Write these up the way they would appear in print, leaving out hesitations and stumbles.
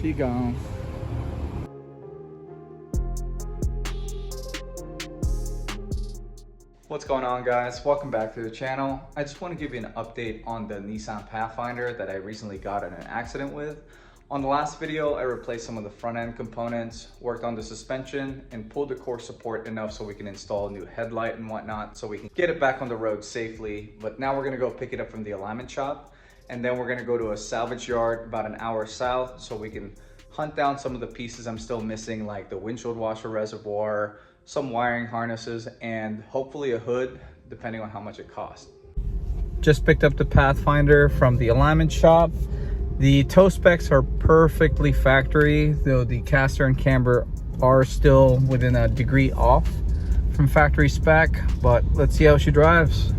she gone. What's going on, guys? Welcome back to the channel. I just want to give you an update on the Nissan Pathfinder that I recently got in an accident with. On the last video, I replaced some of the front end components, worked on the suspension, and pulled the core support enough so we can install a new headlight and whatnot so we can get it back on the road safely. But now we're gonna go pick it up from the alignment shop, and then we're gonna go to a salvage yard about an hour south so we can hunt down some of the pieces I'm still missing, like the windshield washer reservoir, some wiring harnesses, and hopefully a hood, depending on how much it costs. Just picked up the Pathfinder from the alignment shop. The toe specs are perfectly factory, though the caster and camber are still within a degree off from factory spec, but let's see how she drives.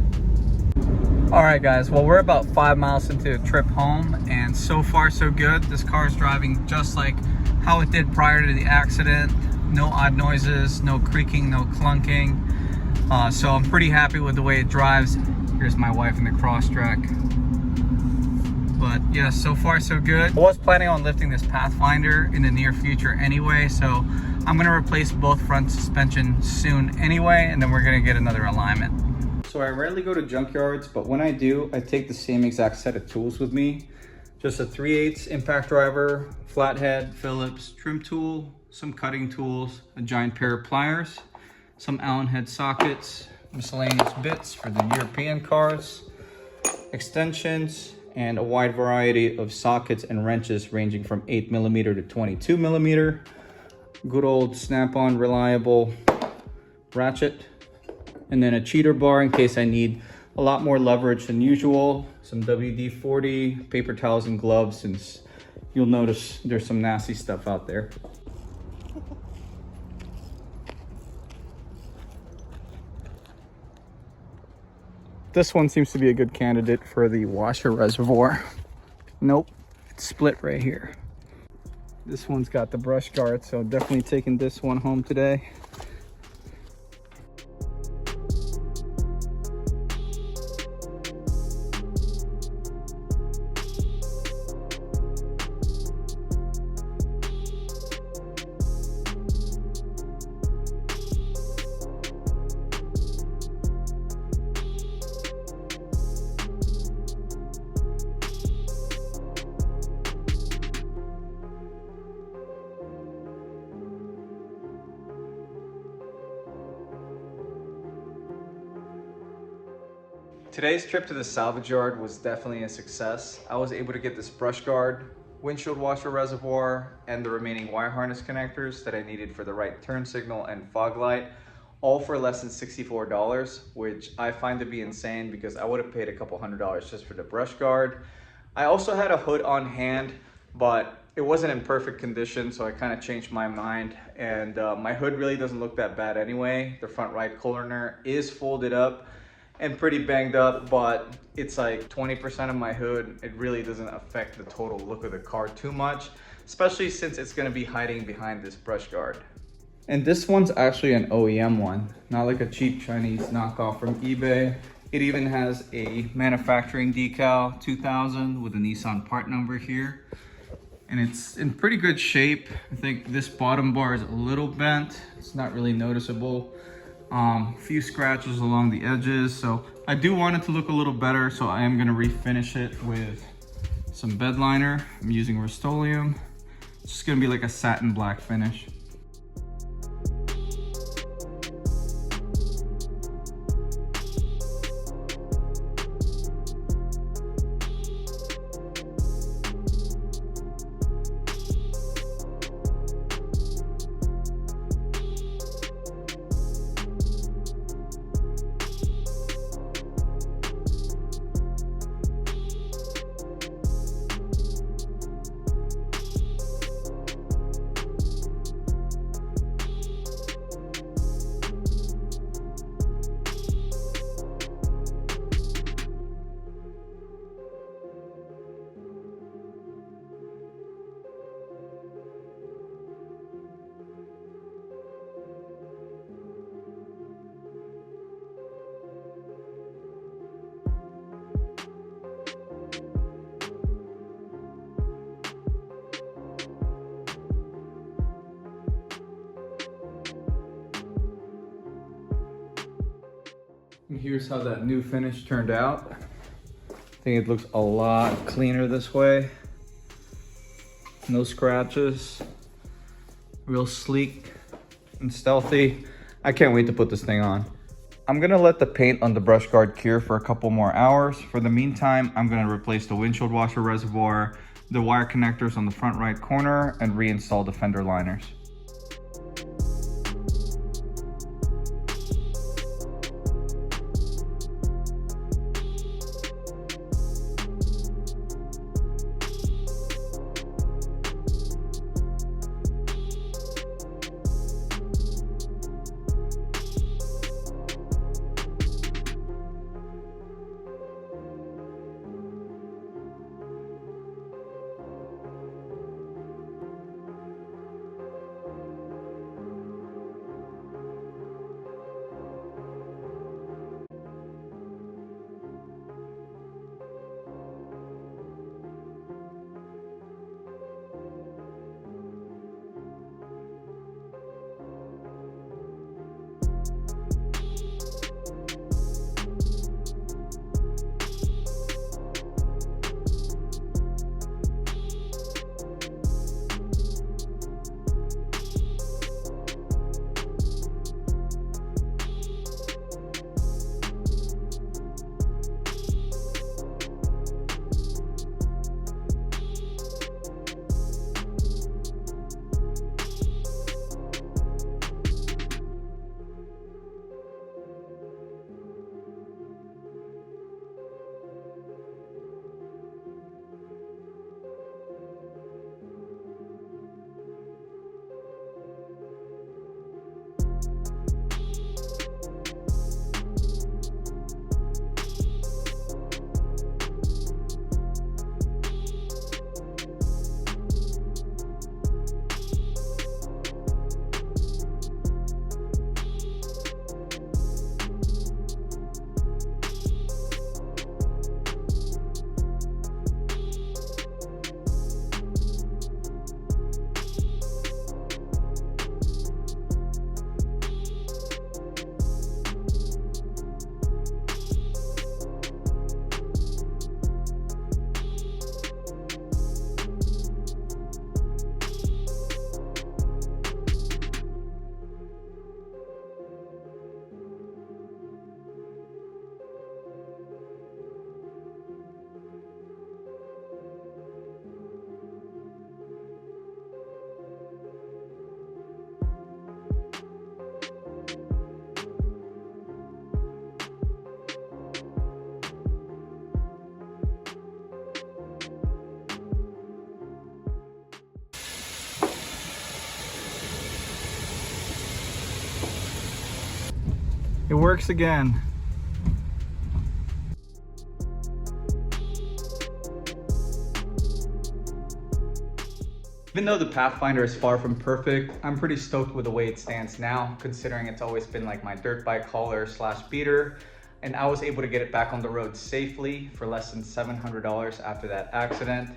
All right, guys, well, we're about 5 miles into a trip home, and so far so good. This car is driving just like how it did prior to the accident. No odd noises, no creaking, no clunking. So I'm pretty happy with the way it drives. Here's my wife in the cross-track. But yeah, so far so good. I was planning on lifting this Pathfinder in the near future anyway, so I'm gonna replace both front suspension soon anyway, and then we're gonna get another alignment. So I rarely go to junkyards, but when I do, I take the same exact set of tools with me. Just a 3/8 impact driver, flathead, Phillips, trim tool, some cutting tools, a giant pair of pliers, some Allen head sockets, miscellaneous bits for the European cars, extensions, and a wide variety of sockets and wrenches ranging from 8mm to 22mm. Good old snap-on reliable ratchet, and then a cheater bar in case I need a lot more leverage than usual, some WD-40, paper towels, and gloves, since you'll notice there's some nasty stuff out there. This one seems to be a good candidate for the washer reservoir. Nope, it's split right here. This one's got the brush guard, so definitely taking this one home today. Today's trip to the salvage yard was definitely a success. I was able to get this brush guard, windshield washer reservoir, and the remaining wire harness connectors that I needed for the right turn signal and fog light, all for less than $64, which I find to be insane because I would have paid a couple $100s just for the brush guard. I also had a hood on hand, but it wasn't in perfect condition, so I kind of changed my mind, and my hood really doesn't look that bad anyway. The front right corner is folded up and pretty banged up, but it's like 20% of my hood. It really doesn't affect the total look of the car too much, especially since it's gonna be hiding behind this brush guard. And this one's actually an OEM one, not like a cheap Chinese knockoff from eBay. It even has a manufacturing decal 2000 with a Nissan part number here. And it's in pretty good shape. I think this bottom bar is a little bent. It's not really noticeable. A few scratches along the edges, so I do want it to look a little better, so I am going to refinish it with some bed liner. I'm using Rust-Oleum. It's just going to be like a satin black finish. And here's how that new finish turned out. I think it looks a lot cleaner this way. No scratches. Real sleek and stealthy. I can't wait to put this thing on. I'm gonna let the paint on the brush guard cure for a couple more hours. For the meantime, I'm gonna replace the windshield washer reservoir, the wire connectors on the front right corner, and reinstall the fender liners. It works again. Even though the Pathfinder is far from perfect, I'm pretty stoked with the way it stands now, considering it's always been like my dirt bike hauler slash beater, and I was able to get it back on the road safely for less than $700 after that accident.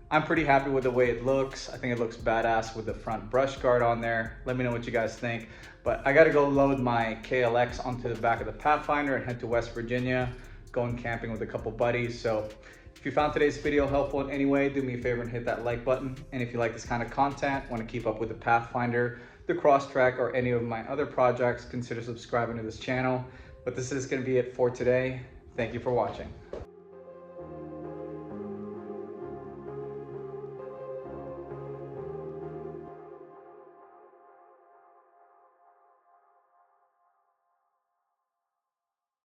I'm pretty happy with the way it looks. I think it looks badass with the front brush guard on there. Let me know what you guys think. But I gotta go load my KLX onto the back of the Pathfinder and head to West Virginia, going camping with a couple buddies. So if you found today's video helpful in any way, do me a favor and hit that like button. And if you like this kind of content, want to keep up with the Pathfinder, the Crosstrack, or any of my other projects, consider subscribing to this channel. But this is gonna be it for today. Thank you for watching.